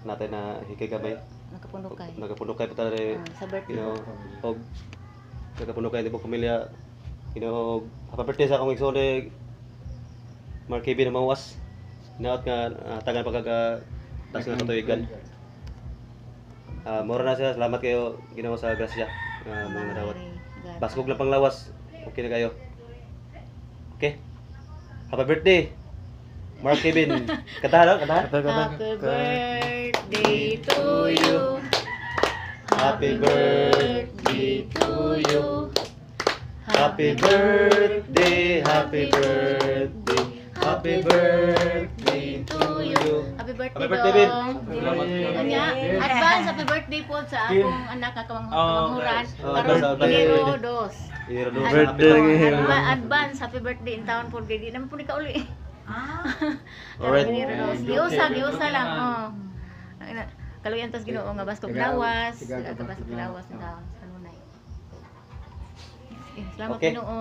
natin na hikigamay. Nakapunukay. Nagapundukay pa tayo Sa birthday. og nagapundukay di po pamilya. Happy birthday sa akong igsole Mark Kevin na mawas. Hinaot nga tagan pagkaga tas nga katuigan. Mura na siya, salamat kayo ginawa sa grasya. Mga nadawat. Baskog lang panglawas. Okay na kayo. Okay. Happy birthday. Mark Kevin. Katahan. Happy birthday to you. Happy birthday to you. Happy birthday, happy birthday, happy birthday to you. Happy birthday, Happy birthday, Dong. Bin. Kanya, advance happy birthday po sa akong anak na kamanghuran. advance, Karon Enero 2. Birthday Advance happy birthday in town for gay. Di naman po ni kauli. Alright. Enero 2. Giusa lang. Kaluyan tas Ginoo nga baskog lawas. Baskog lawas na kanunay. Salamat Okay. Ginoo.